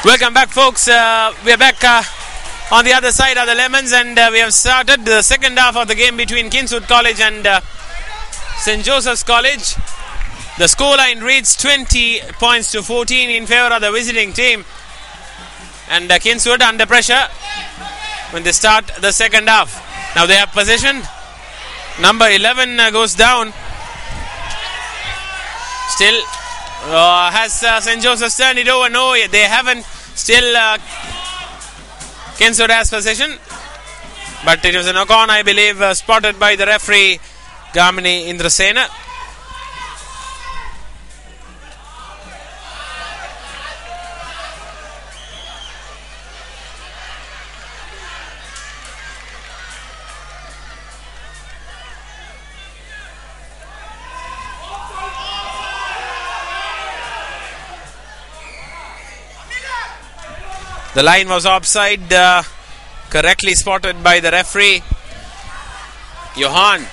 Welcome back, folks. We are back on the other side of the Lemons, and we have started the second half of the game between Kingswood College and St. Joseph's College. The scoreline reads 20 points to 14 in favor of the visiting team, and Kingswood under pressure when they start the second half. Now they have possession. Number 11 goes down. Still has St. Joseph's turned it over? No, they haven't. Still Kingswood has possession, but it was a knock-on, I believe, spotted by the referee Gamini Indrasena. The line was offside, correctly spotted by the referee. Johan,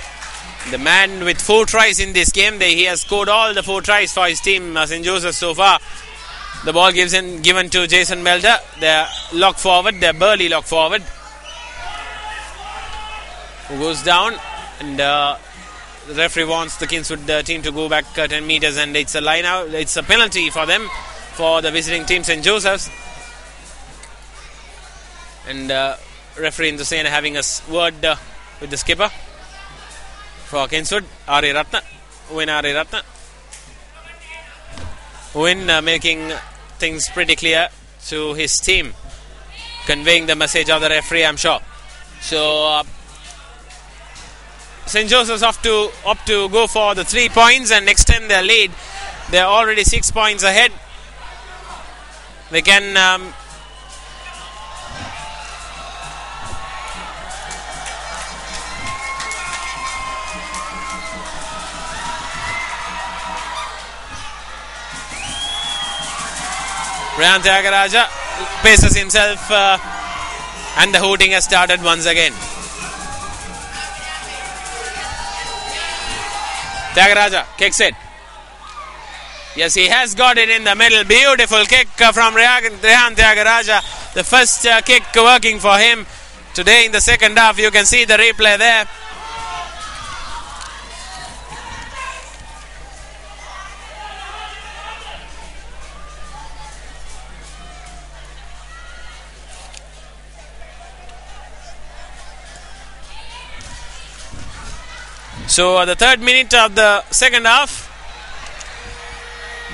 the man with 4 tries in this game, he has scored all the 4 tries for his team, St. Joseph, so far. The ball given to Jason Melder. They're lock forward, they're burly lock forward, who goes down, and the referee wants the Kingswood team to go back 10 meters, and it's a line out. It's a penalty for them, for the visiting team, St. Joseph's. And referee Indrasena having a word with the skipper for Kingswood, R.A. Ratna. Win R.A. Ratna. Win making things pretty clear to his team, conveying the message of the referee, I'm sure. So St. Joseph's opt to go for the 3 points and extend their lead. They're already 6 points ahead. They can Rayan Tyagaraja paces himself, and the hooting has started once again. Tyagaraja kicks it. Yes, he has got it in the middle. Beautiful kick from Rayan Tyagaraja. The first kick working for him today in the second half. You can see the replay there. So the 3rd minute of the second half,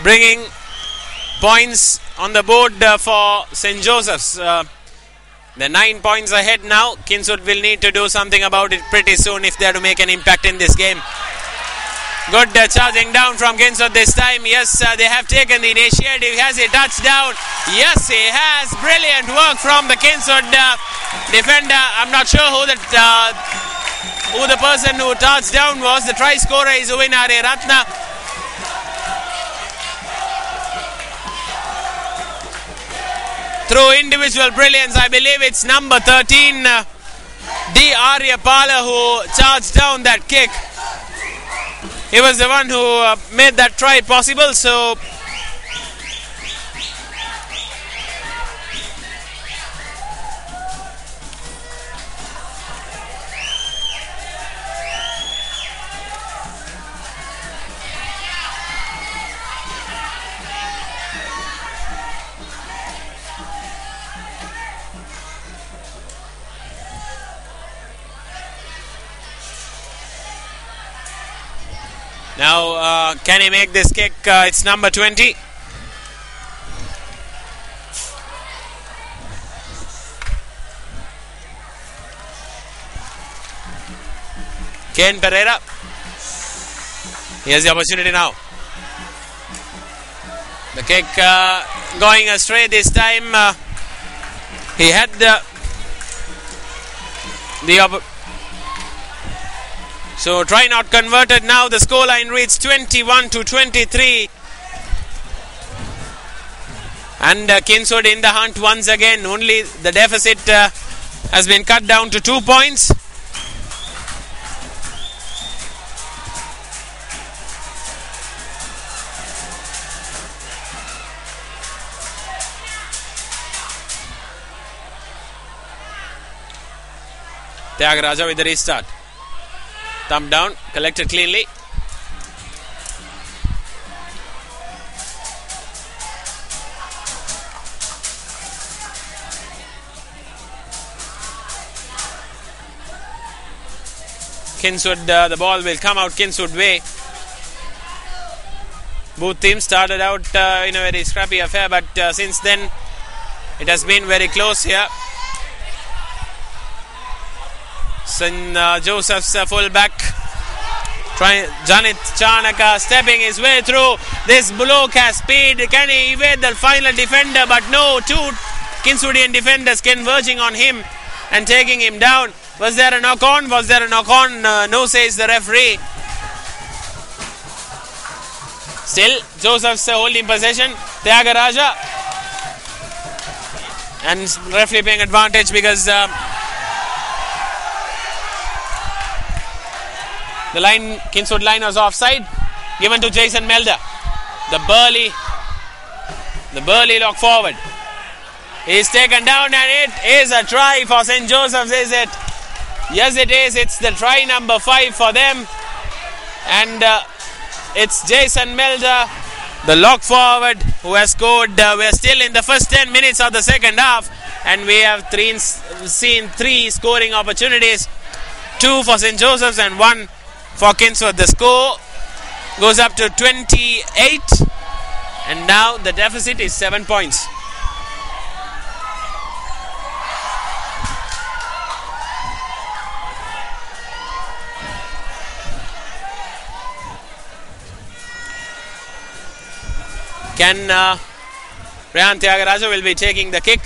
bringing points on the board for St. Joseph's. They're 9 points ahead now. Kingswood will need to do something about it pretty soon if they are to make an impact in this game. Good charging down from Kingswood this time. Yes, they have taken the initiative. Has he touched down? Yes, he has. Brilliant work from the Kingswood defender. I'm not sure who the person who touched down was. The try scorer is Uvin R.A. Ratna. Through individual brilliance, I believe it's number 13, D. Aryapala, who charged down that kick. He was the one who made that try possible. So now, can he make this kick? It's number 20. Ken Pereira. He has the opportunity now. The kick going astray this time. He had the So try not converted now. The scoreline reads 21 to 23. And Kingswood in the hunt once again. Only the deficit has been cut down to 2 points. Tyagaraja with the restart. Thumb down, collected cleanly. Kingswood, the ball will come out Kingswood way. Both teams started out in a very scrappy affair, but since then it has been very close here. St. Joseph's fullback, Janit Chanaka stepping his way through. This bloke has speed. Can he evade the final defender? But no, two Kingswoodian defenders converging on him and taking him down. Was there a knock on? Was there a knock on? No, says the referee. Still, Joseph's holding possession. Tyagaraja. And referee paying advantage because the Kingswood line was offside. Given to Jason Melder. The Burley lock forward. He's taken down and it is a try for St. Joseph's, is it? Yes, it is. It's the try number 5 for them. And it's Jason Melder, the lock forward, who has scored. We're still in the first 10 minutes of the second half. And we have seen 3 scoring opportunities. 2 for St. Joseph's and 1 for Kingswood. The score goes up to 28. And now the deficit is 7 points. Rehan Tyagaraja will be taking the kick.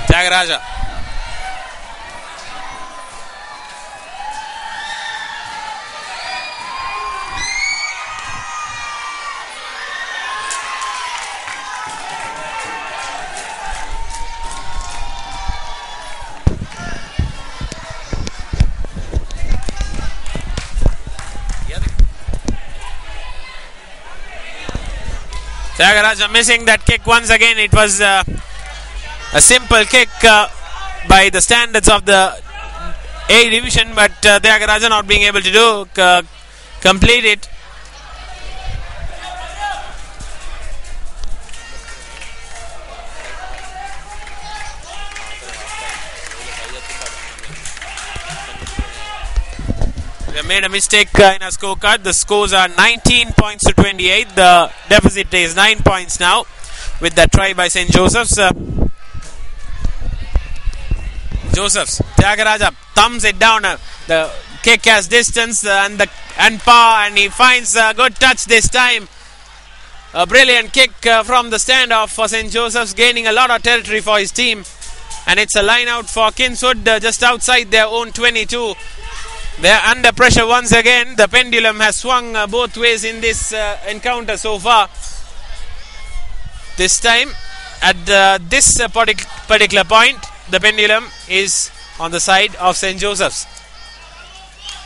Tyagaraja. Tyagaraja missing that kick once again. It was a simple kick by the standards of the A division, but Tyagaraja not being able to complete it. They made a mistake in a scorecard. The scores are 19 points to 28. The deficit is 9 points now with that try by St. Joseph's. Tyagaraja thumbs it down. The kick has distance and power, and he finds a good touch this time. A brilliant kick from the standoff for St. Joseph's, gaining a lot of territory for his team. And it's a line out for Kingswood just outside their own 22. They're under pressure once again. The pendulum has swung both ways in this encounter so far. This time, at this particular point, the pendulum is on the side of St. Joseph's.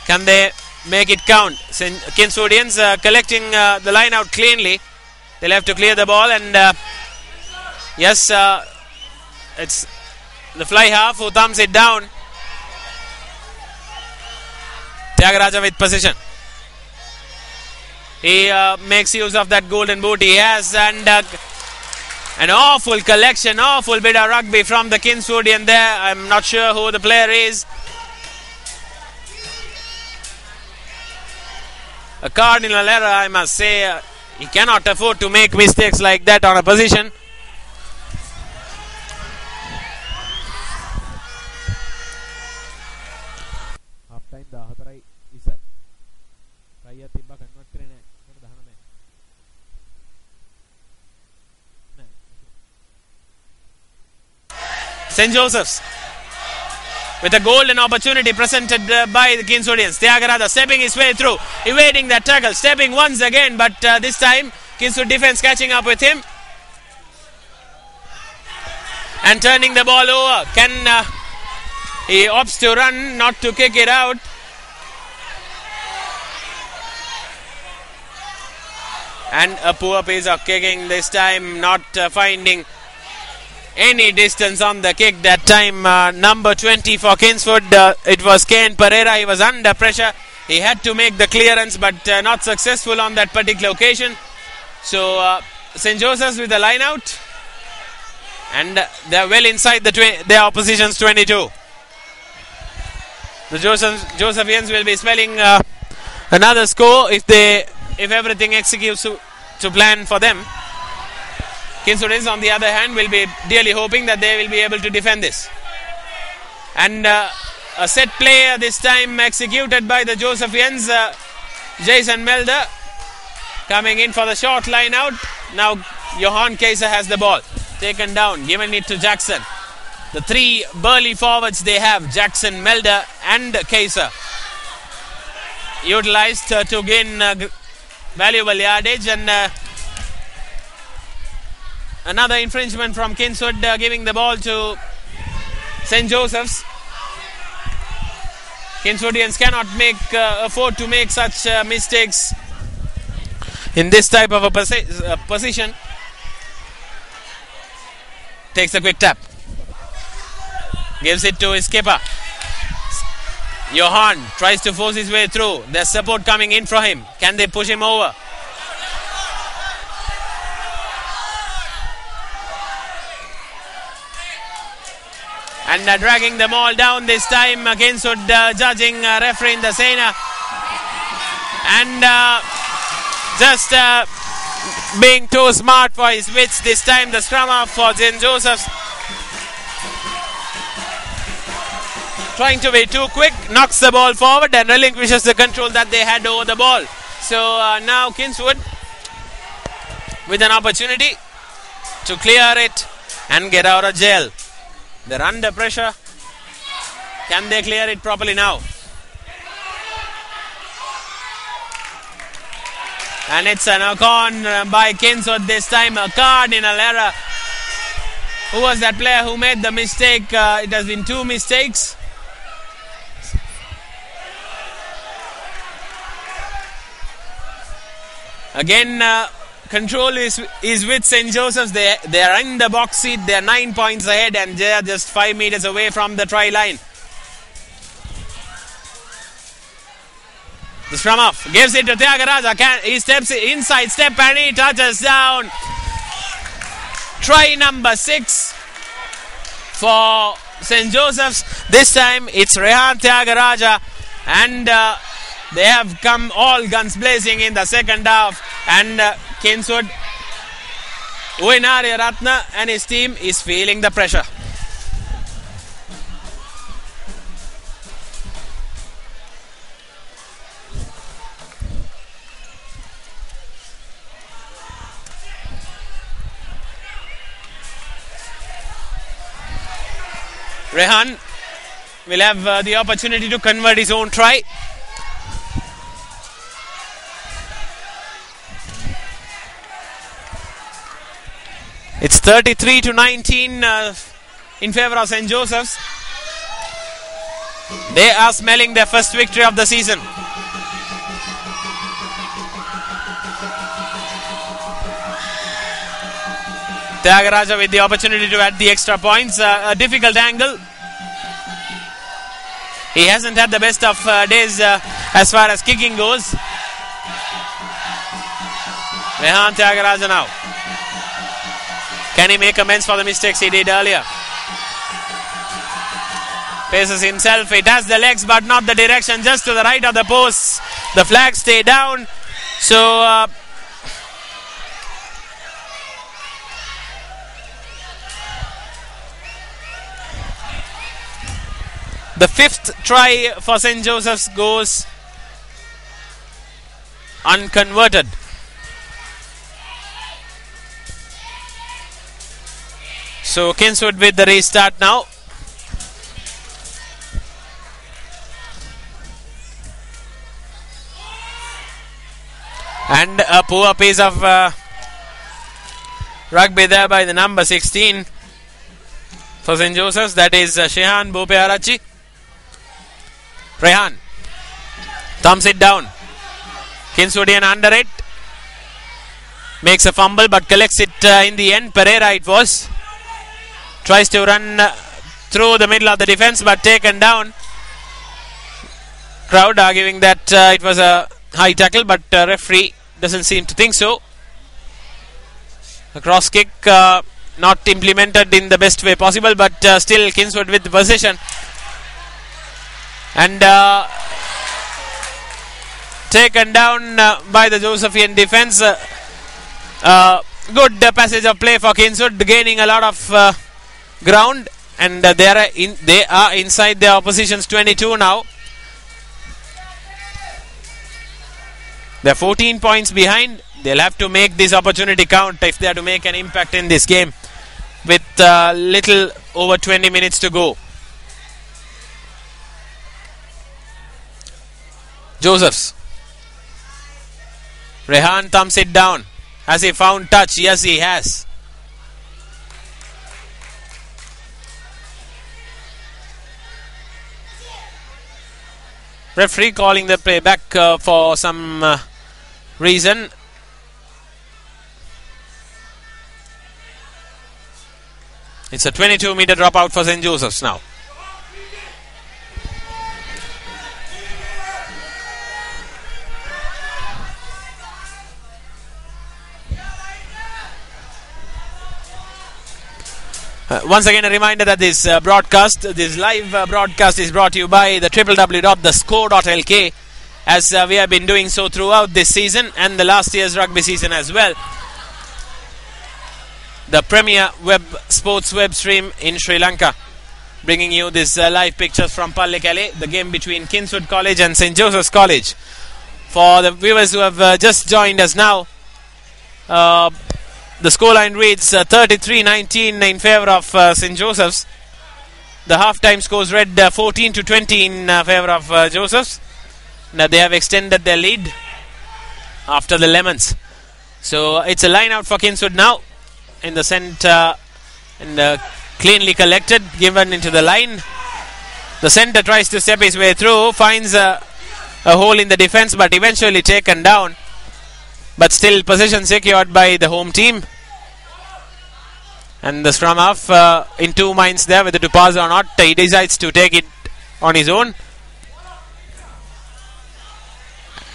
Can they make it count? Kingswoodians collecting the line out cleanly. They'll have to clear the ball, and yes, it's the fly half who thumbs it down. Tyagaraja with possession. He makes use of that golden boot he has, and an awful collection, awful bit of rugby from the Kingswoodian there. I'm not sure who the player is. A cardinal error, I must say. He cannot afford to make mistakes like that on a position. St. Joseph's with a golden opportunity presented by the Kingswoodians. Tyagaraja stepping his way through, evading that tackle, stepping once again, but this time Kingswood defense catching up with him. and turning the ball over. He opts to run, not to kick it out. And a poor piece of kicking this time, not finding any distance on the kick that time. Number 20 for Kingswood, it was Ken Pereira. He was under pressure. He had to make the clearance, but not successful on that particular occasion. So St. Joseph's with the line out, and they're well inside their opposition's 22. The Josephians will be spelling another score if everything executes to plan for them. Kingswood, on the other hand, will be dearly hoping that they will be able to defend this. And a set play this time executed by the Josephians. Jason Melder coming in for the short line out. Now Johan Kaiser has the ball. Taken down, given it to Jackson. The three burly forwards they have, Jackson, Melder and Kaiser, utilized to gain valuable yardage. And another infringement from Kingswood, giving the ball to St. Joseph's. Kingswoodians cannot afford to make such mistakes in this type of a position. Takes a quick tap. Gives it to his skipper. Johan tries to force his way through. There's support coming in for him. Can they push him over? And dragging them all down this time. Kingswood judging referee in the Sena. And just being too smart for his wits this time. The scrum off for St. Joseph's. Trying to be too quick, knocks the ball forward and relinquishes the control that they had over the ball. So now Kingswood with an opportunity to clear it and get out of jail. They're under pressure. Can they clear it properly now? And it's an knock-on by Kingswood this time. A cardinal error. Who was that player who made the mistake? It has been two mistakes. Again, control is with St. Joseph's. They are in the box seat. They are 9 points ahead and they are just 5 meters away from the try line. The scrum off. Gives it to Tyagaraja. He steps inside step and he touches down. Try number 6 for St. Joseph's. This time it's Rehan Tyagaraja. And they have come all guns blazing in the second half, and Kingswood, Uinari Ratna and his team is feeling the pressure. Rehan will have the opportunity to convert his own try. It's 33-19 in favor of St. Joseph's. They are smelling their first victory of the season. Tyagaraja with the opportunity to add the extra points. A difficult angle. He hasn't had the best of days as far as kicking goes. Rehan Tyagaraja now. Can he make amends for the mistakes he did earlier? Paces himself. It has the legs but not the direction. Just to the right of the post. The flags stay down. So the fifth try for St. Joseph's goes unconverted. So Kingswood with the restart now. And a poor piece of rugby there by the number 16. for St. Joseph's. That is Shehan Bopearachi. Rehan thumbs it down. Kinswoodian under it. Makes a fumble but collects it in the end. Pereira it was. Tries to run through the middle of the defense but taken down. Crowd arguing that it was a high tackle, but referee doesn't seem to think so. A cross kick not implemented in the best way possible, but still Kingswood with the possession. And taken down by the Josephian defense. Good passage of play for Kingswood, gaining a lot of ground, and they are inside the opposition's 22 now. They're 14 points behind. They'll have to make this opportunity count if they are to make an impact in this game with little over 20 minutes to go. Josephs. Rehan thumbs it down. Has he found touch? Yes, he has. Referee calling the play back for some reason. It's a 22-meter dropout for St. Joseph's now. Once again, a reminder that this live broadcast is brought to you by the www.TheScore.lk, as we have been doing so throughout this season and the last year's rugby season as well. The premier sports web stream in Sri Lanka, bringing you this live pictures from Pallekele, the game between Kingswood College and St. Joseph's College. For the viewers who have just joined us now, the scoreline reads 33-19 in favour of St. Joseph's. The half-time scores read 14-20 in favour of Joseph's. Now they have extended their lead after the Lemons. So it's a line out for Kingswood now in the centre, and cleanly collected, given into the line. The centre tries to step his way through, finds a hole in the defence, but eventually taken down. But still possession secured by the home team. And the scrum half in two minds there whether to pass or not. He decides to take it on his own.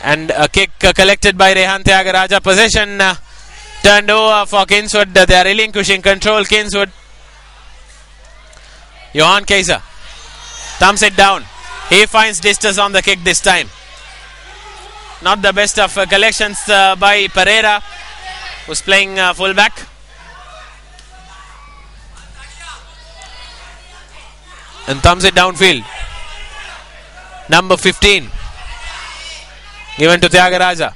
And a kick collected by Rehan Tyagaraja. Possession turned over for Kingswood. They are relinquishing control. Kingswood. Johan Kaiser thumbs it down. He finds distance on the kick this time. Not the best of collections by Pereira, who's playing fullback. And thumbs it downfield. Number 15. Given to Tyagaraja.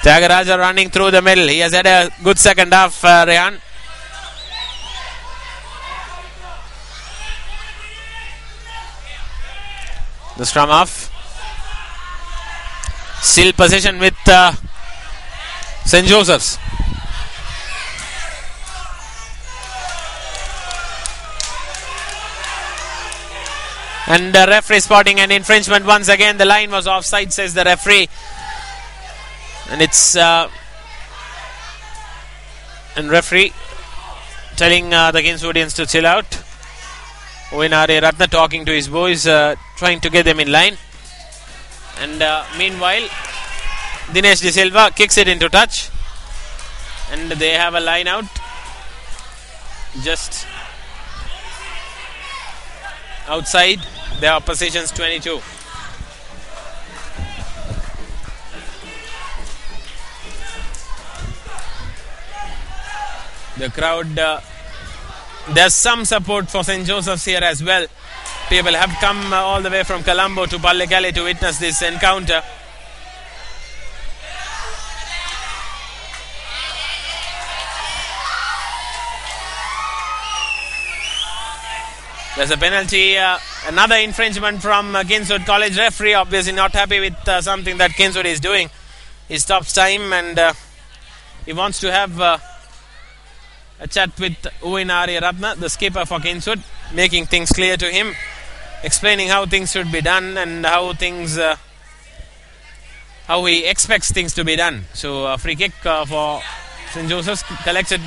Tyagaraja running through the middle. He has had a good second half, Rehan. The scrum half. Still possession with St. Joseph's. And the referee spotting an infringement once again. The line was offside, says the referee. And it's and referee telling the Kingswoodians to chill out. Ovinare Ratna talking to his boys, trying to get them in line. And meanwhile, Dinesh De Silva kicks it into touch. And they have a line out. Just outside their opposition's 22. The crowd, there's some support for St. Joseph's here as well. People have come all the way from Colombo to Pallekele to witness this encounter. There's a penalty, another infringement from Kingswood College. Referee obviously not happy with something that Kingswood is doing. He stops time and he wants to have a chat with Uinari Ratna, the skipper for Kingswood, making things clear to him, explaining how things should be done and how he expects things to be done. So a free kick for St. Joseph's, collected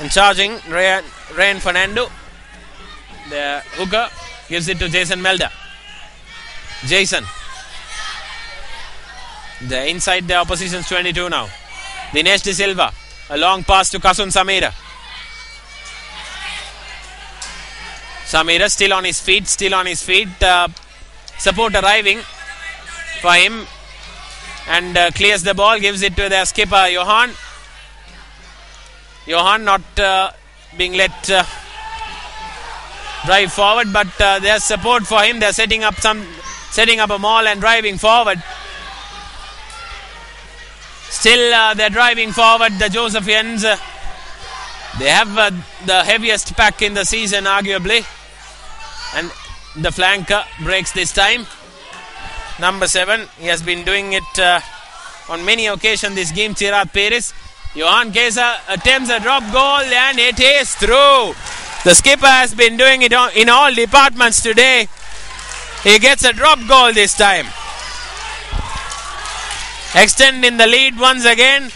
and charging Ryan Fernando. The hooker gives it to Jason Melda. Jason. The inside the opposition's 22 now. Dinesh De Silva. A long pass to Kasun Samira. Samira still on his feet. Support arriving for him. And clears the ball. Gives it to their skipper Johan. Johan not being let drive forward. But there's support for him. They're setting up a maul and driving forward. Still they're driving forward, the Josephians. They have the heaviest pack in the season, arguably. And the flanker breaks this time. Number 7, he has been doing it on many occasions this game, Chirag Peris. Johan Kesa attempts a drop goal and it is through. The skipper has been doing it in all departments today. He gets a drop goal this time. Extending the lead once again.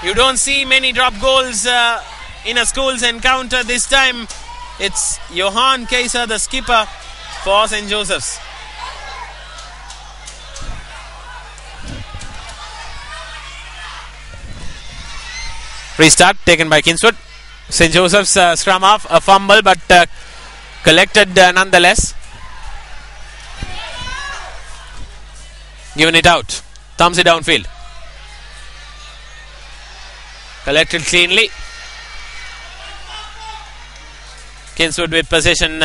You don't see many drop goals in a school's encounter. This time it's Johan Kesa, the skipper for St. Joseph's. Restart taken by Kingswood. St. Joseph's scrum off, a fumble, but collected nonetheless. Given it out. Thumbs it downfield. Collected cleanly. Kingswood with possession.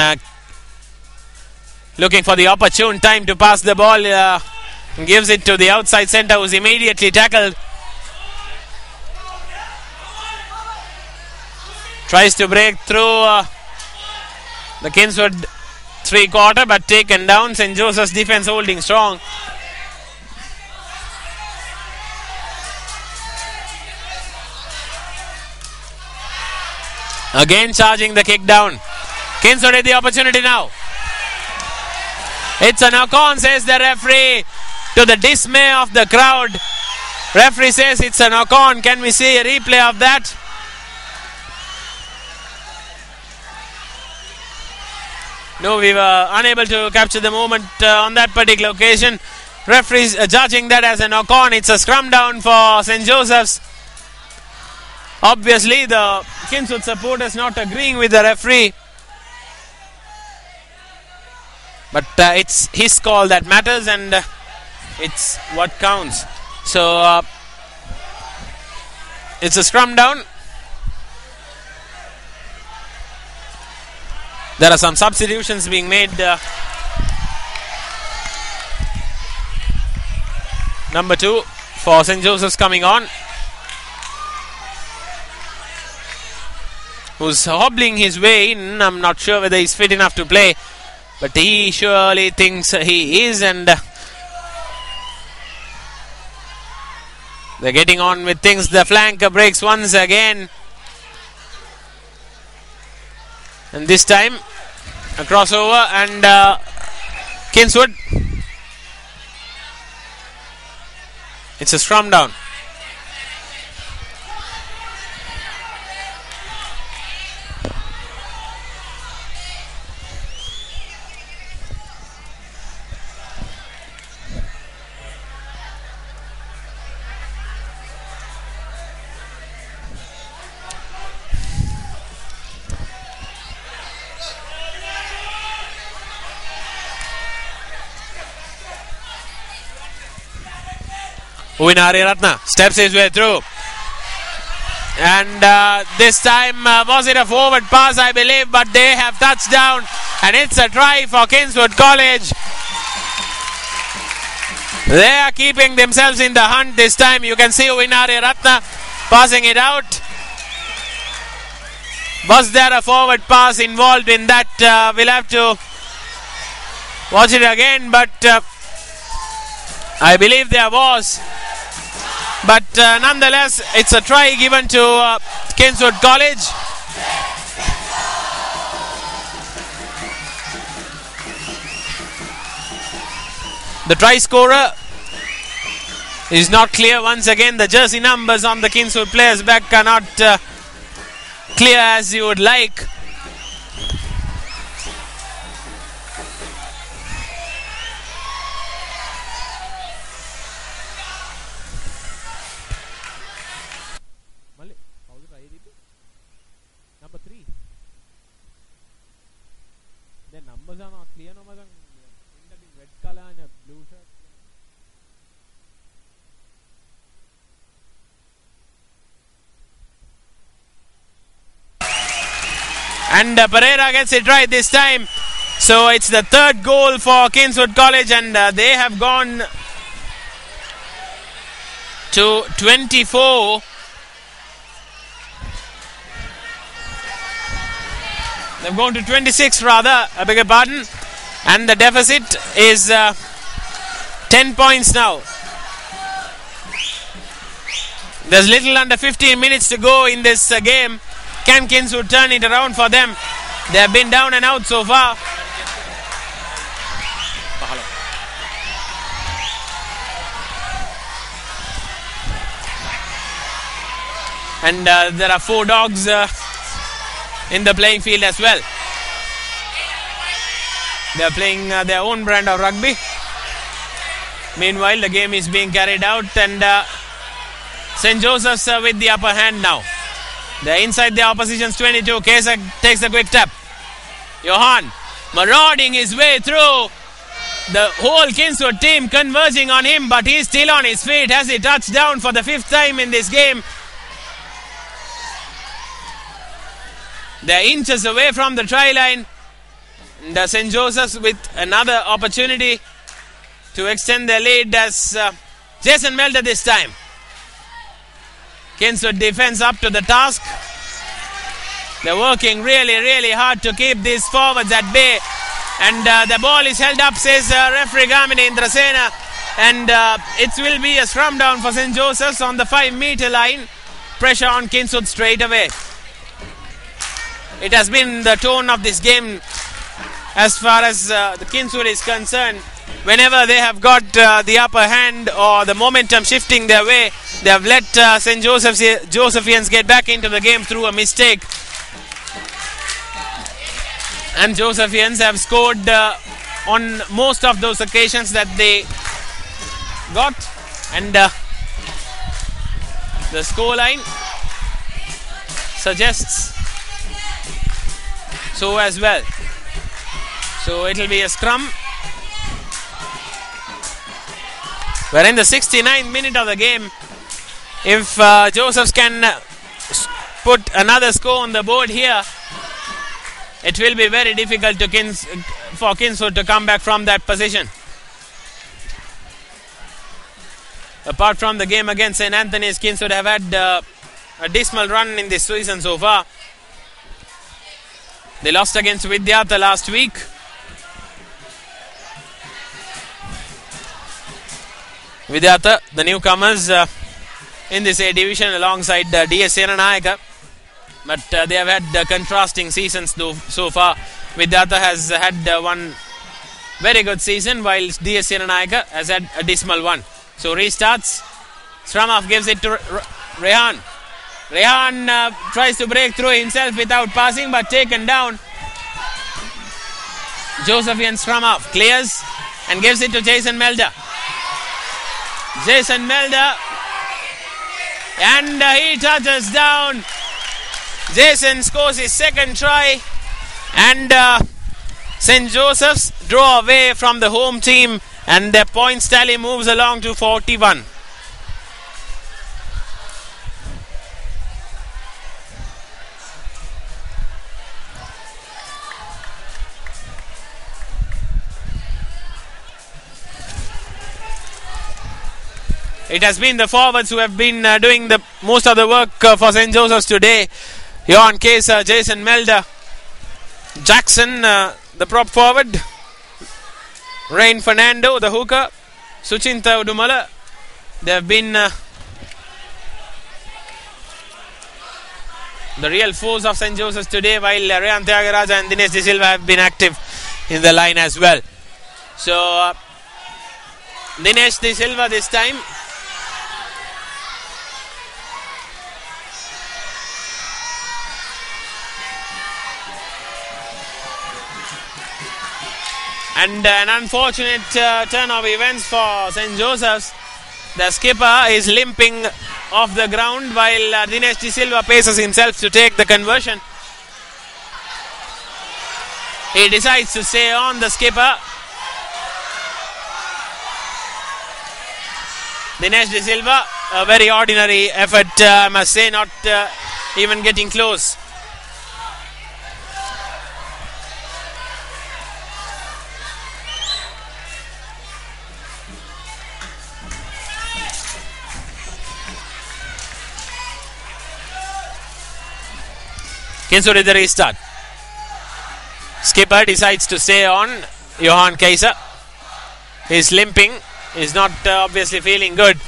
Looking for the opportune time to pass the ball. Gives it to the outside centre, who's immediately tackled. Tries to break through the Kingswood 3/4, but taken down. St. Joseph's defense holding strong. Again charging the kick down. Kingswood had the opportunity now. It's a knock-on, says the referee, to the dismay of the crowd. Referee says it's a knock-on. Can we see a replay of that? No, we were unable to capture the moment on that particular occasion. Referees judging that as a knock-on. It's a scrum down for St. Joseph's. Obviously, the Kingswood supporters not agreeing with the referee. But it's his call that matters, and it's what counts. So, it's a scrum down. There are some substitutions being made. Number 2 for St. Joseph's coming on, who's hobbling his way in. I'm not sure whether he's fit enough to play, but he surely thinks he is, and they're getting on with things. The flanker breaks once again, and this time a crossover, and Kingswood. It's a scrum down. Uinari Ratna steps his way through, and this time was it a forward pass, I believe, but they have touched down, and it's a try for Kingswood College. They are keeping themselves in the hunt this time. You can see Uinari Ratna passing it out. Was there a forward pass involved in that? We'll have to watch it again, but I believe there was. but nonetheless it's a try given to Kingswood College. The try scorer is not clear. Once again, the jersey numbers on the Kingswood players' back are not clear as you would like. Number 3. The numbers are not clear. No, madam. Red color and a blue shirt. And Pereira gets it right this time. So it's the third goal for Kingswood College, and they have gone to 24. They've gone to 26 rather, I beg your pardon. And the deficit is 10 points now. There's little under 15 minutes to go in this game. Can Kingswood turn it around for them? They have been down and out so far. And there are 4 dogs in the playing field as well. They are playing their own brand of rugby. Meanwhile, the game is being carried out, and St. Joseph's with the upper hand now. They're inside the opposition's 22. KCK takes a quick tap. Johan marauding his way through the whole Kingswood team, converging on him, but he's still on his feet. Has he touched down for the 5th time in this game? They're inches away from the try line. And St. Joseph's with another opportunity to extend their lead as Jason Melder this time. Kingswood defense up to the task. They're working really hard to keep these forwards at bay. And the ball is held up, says referee Gamini Indrasena. And it will be a scrum down for St. Joseph's on the 5-meter line. Pressure on Kingswood straight away. It has been the tone of this game as far as the Kingswood is concerned. Whenever they have got the upper hand or the momentum shifting their way, they have let St. Josephians get back into the game through a mistake. And Josephians have scored on most of those occasions that they got. And the scoreline suggests so as well. So it will be a scrum. We're in the 69th minute of the game. If Josephs can put another score on the board here, it will be very difficult for Kingswood to come back from that position. Apart from the game against St. Anthony's, Kingswood have had a dismal run in this season so far. They lost against Vidyartha last week. Vidyartha, the newcomers in this A division alongside DS Senanayaka. But they have had contrasting seasons so far. Vidyartha has had one very good season, while DS Senanayaka has had a dismal one. So restarts. Sramov gives it to Rehan. Rehan tries to break through himself without passing, but taken down. Josephian Sramov clears and gives it to Jason Melder. Jason Melder, and he touches down. Jason scores his second try, and St. Joseph's draw away from the home team, and their points tally moves along to 41. It has been the forwards who have been doing the most of the work for St. Joseph's today. Johan Kesa, Jason Melder, Jackson, the prop forward, Rain Fernando, the hooker, Suchinta Udumala. They have been the real force of St. Joseph's today, while Rayan Tyagaraja and Dinesh De Silva have been active in the line as well. So Dinesh De Silva this time. And an unfortunate turn of events for St. Joseph's. The skipper is limping off the ground while Dinesh De Silva paces himself to take the conversion. He decides to stay on, the skipper. Dinesh De Silva, a very ordinary effort, I must say, not even getting close. Kinswood with the restart. Skipper decides to stay on. Johan Kaiser is limping. He's not obviously feeling good.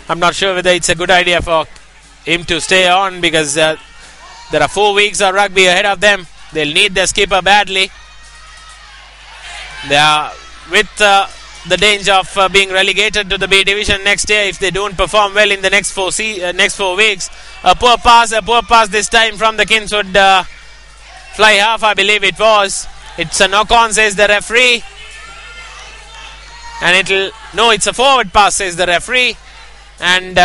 I'm not sure whether it's a good idea for him to stay on, because there are 4 weeks of rugby ahead of them. They'll need their skipper badly. They are with the danger of being relegated to the B division next year if they don't perform well in the next 4 weeks. A poor pass this time from the Kinswood fly half, I believe it was. It's a knock-on, says the referee. And it's a forward pass, says the referee. And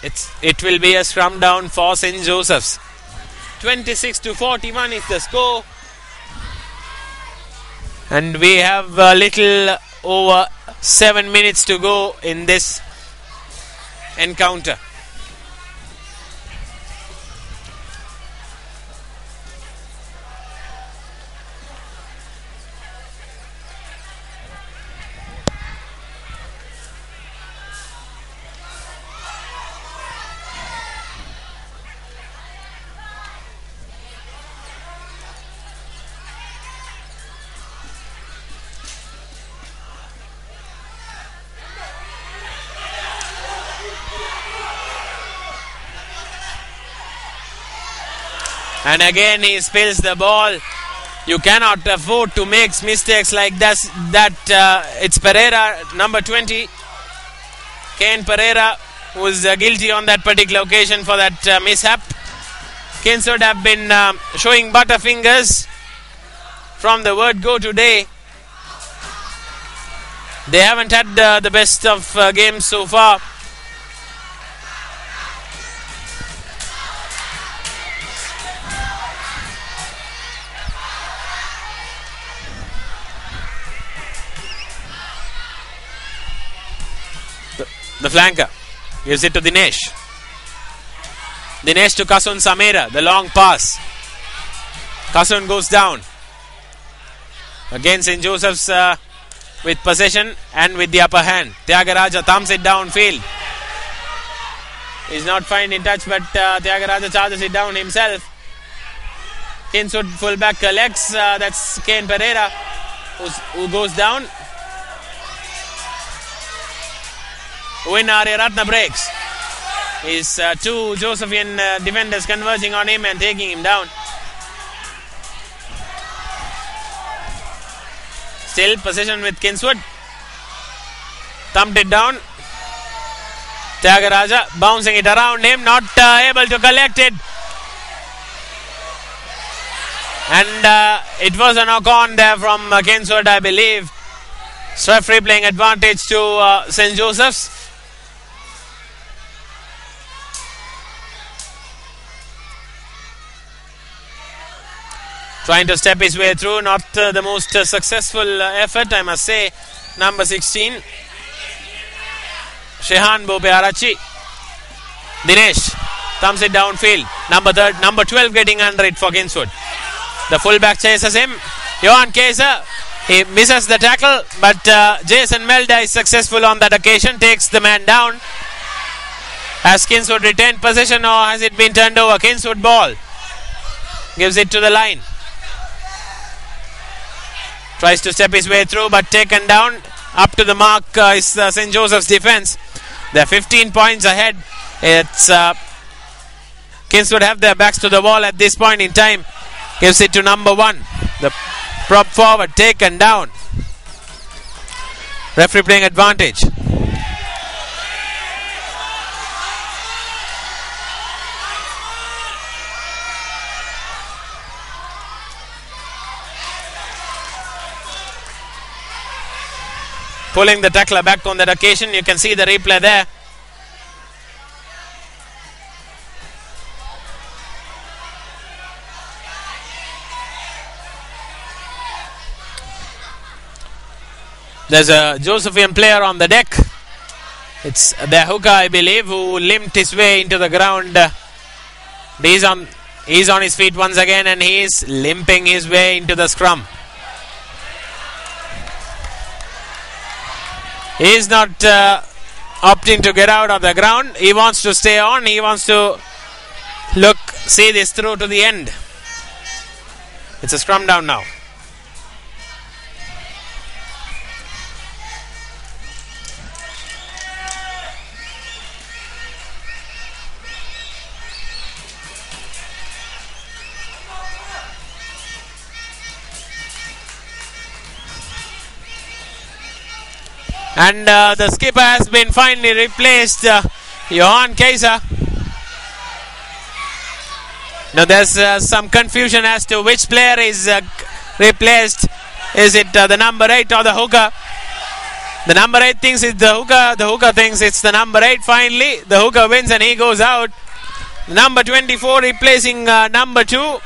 it will be a scrum down for St. Joseph's. 26-41 is the score. And we have a little over 7 minutes to go in this encounter. And again he spills the ball. You cannot afford to make mistakes like that. It's Pereira, number 20. Ken Pereira was guilty on that particular occasion for that mishap. Kinswood have been showing butterfingers from the word go today. They haven't had the best of games so far. The flanker gives it to Dinesh. Dinesh to Kasun Samera. The long pass. Kasun goes down. Again St. Joseph's with possession and with the upper hand. Tyagaraja thumbs it downfield. He's not fine in touch, but Tyagaraja charges it down himself. Kinswood fullback collects. That's Ken Pereira who goes down. Win Aryaratna breaks. His two Josephian defenders converging on him and taking him down. Still possession with Kinswood. Thumped it down. Tyagaraja bouncing it around him, not able to collect it. And it was a knock-on there from Kinswood, I believe. Referee playing advantage to St. Joseph's. Trying to step his way through, not the most successful effort, I must say. Number 16, Shehan Bopearachi. Dinesh thumbs it downfield. Number 12 getting under it for Kinswood. The fullback chases him. Johan Kaiser, he misses the tackle, but Jason Melda is successful on that occasion, takes the man down. Has Kinswood retained possession or has it been turned over? Kinswood ball. Gives it to the line. Tries to step his way through, but taken down. Up to the mark is St. Joseph's defense. They're 15 points ahead. It's Kingswood have their backs to the wall at this point in time. Gives it to number 1. The prop forward taken down. Referee playing advantage. Pulling the tackler back on that occasion. You can see the replay there. There's a Josephian player on the deck. It's the hooker, I believe, who limped his way into the ground. He's on his feet once again, and he is limping his way into the scrum. He is not opting to get out of the ground. He wants to stay on. He wants to see this through to the end. It's a scrum down now. And the skipper has been finally replaced, Johan Kaiser. Now there's some confusion as to which player is replaced. Is it the number 8 or the hooker? The number 8 thinks it's the hooker. The hooker thinks it's the number 8. Finally, the hooker wins and he goes out. Number 24 replacing number 2.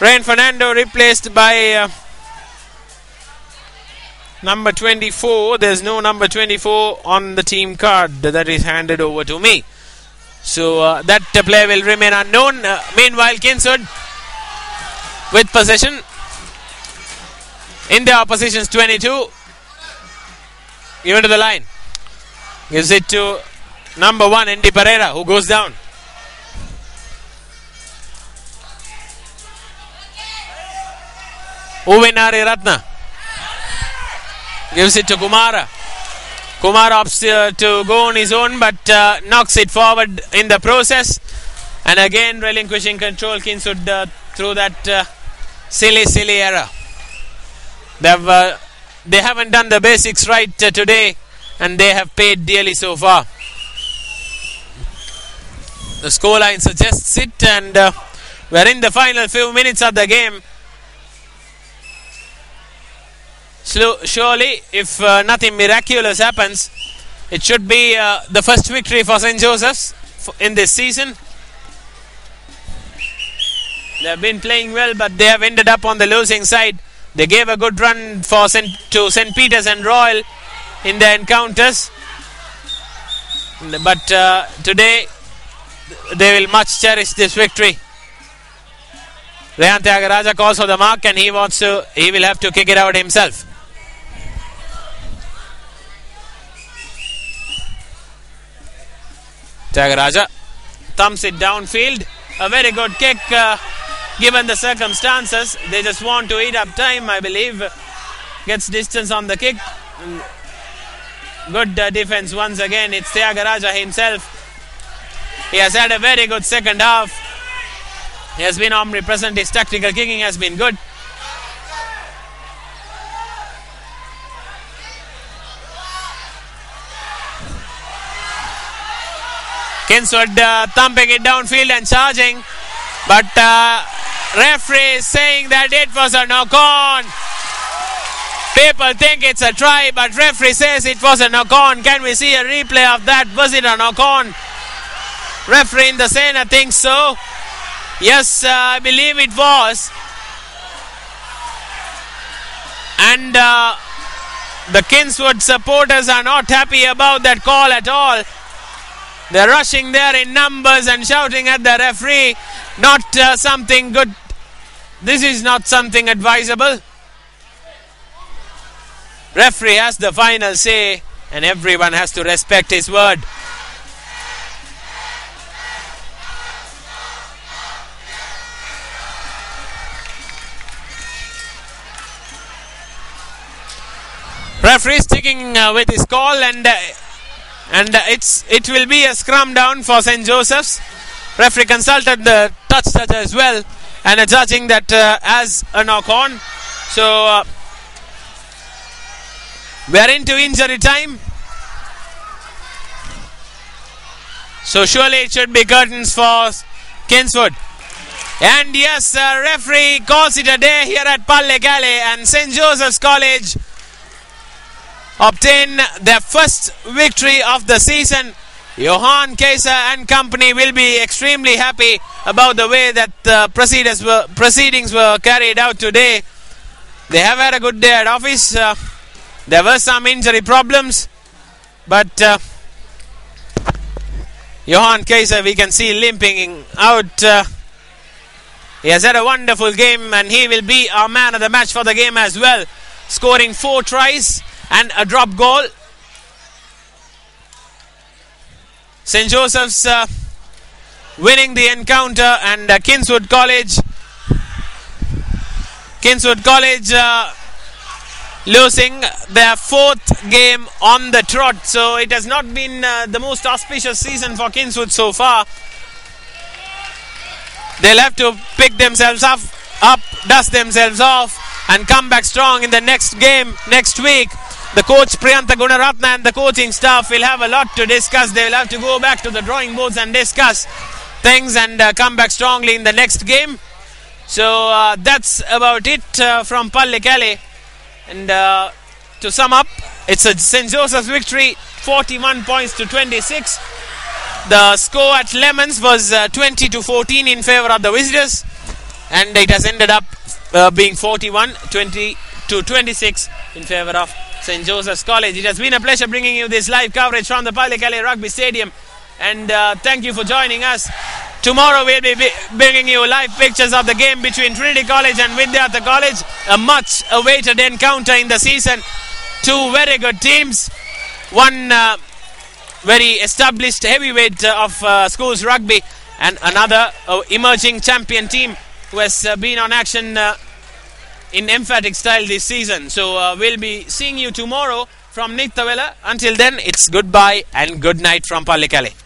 Rain Fernando replaced by... number 24. There's no number 24 on the team card that is handed over to me. So that player will remain unknown. Meanwhile, Kingswood with possession in their opposition's 22. Given to the line. Gives it to number 1, Andy Pereira, who goes down. Uvinari Ratna. Gives it to Kumara. Kumara opts to go on his own, but knocks it forward in the process. And again relinquishing control, Kingswood through that silly error. They haven't done the basics right today, and they have paid dearly so far. The scoreline suggests it, and we're in the final few minutes of the game. Surely, if nothing miraculous happens, it should be the first victory for St. Joseph's in this season. They have been playing well, but they have ended up on the losing side. They gave a good run to St. Peter's and Royal in their encounters. But today, they will much cherish this victory. Rehan Tyagaraja calls for the mark, and he will have to kick it out himself. Tyagaraja thumps it downfield. A very good kick given the circumstances. They just want to eat up time, I believe. Gets distance on the kick. Good defense once again. It's Tyagaraja himself. He has had a very good second half. He has been omnipresent. His tactical kicking has been good. Kingswood thumping it downfield and charging, but referee is saying that it was a knock-on. People think it's a try, but referee says it was a knock-on. Can we see a replay of that? Was it a knock-on? Referee in the center thinks so. Yes, I believe it was. And the Kingswood supporters are not happy about that call at all. They're rushing there in numbers and shouting at the referee. Not something good. This is not something advisable. Referee has the final say, and everyone has to respect his word. Referee sticking with his call, and it will be a scrum down for St. Joseph's. Referee consulted the touch as well, and judging that as a knock on. So we are into injury time. So surely it should be curtains for Kingswood. And yes, referee calls it a day here at TheScore.lk, and St. Joseph's College obtain their first victory of the season. Johan Kaiser and company will be extremely happy about the way that the proceedings were carried out today. They have had a good day at office. There were some injury problems, but Johan Kaiser, we can see limping out. He has had a wonderful game, and he will be our man of the match for the game as well, scoring 4 tries and a drop goal. St. Joseph's winning the encounter, and Kingswood College losing their 4th game on the trot. So it has not been the most auspicious season for Kingswood so far. They'll have to pick themselves up, dust themselves off, and come back strong in the next game next week. The coach Priyantha Gunaratna and the coaching staff will have a lot to discuss. They will have to go back to the drawing boards and discuss things and come back strongly in the next game. So that's about it from TheScore.lk. And to sum up, it's a St. Joseph's victory, 41 points to 26. The score at Lemons was 20-14 in favour of the visitors, and it has ended up being 41-20 to 26 in favour of St. Joseph's College. It has been a pleasure bringing you this live coverage from the TheScore.lk Rugby Stadium, and thank you for joining us. Tomorrow we'll be bringing you live pictures of the game between Trinity College and Vidyartha College, a much awaited encounter in the season. 2 very good teams, one very established heavyweight of schools rugby, and another emerging champion team who has been on action in emphatic style this season. So we'll be seeing you tomorrow from Nittavela. Until then, it's goodbye and good night from TheScore.lk.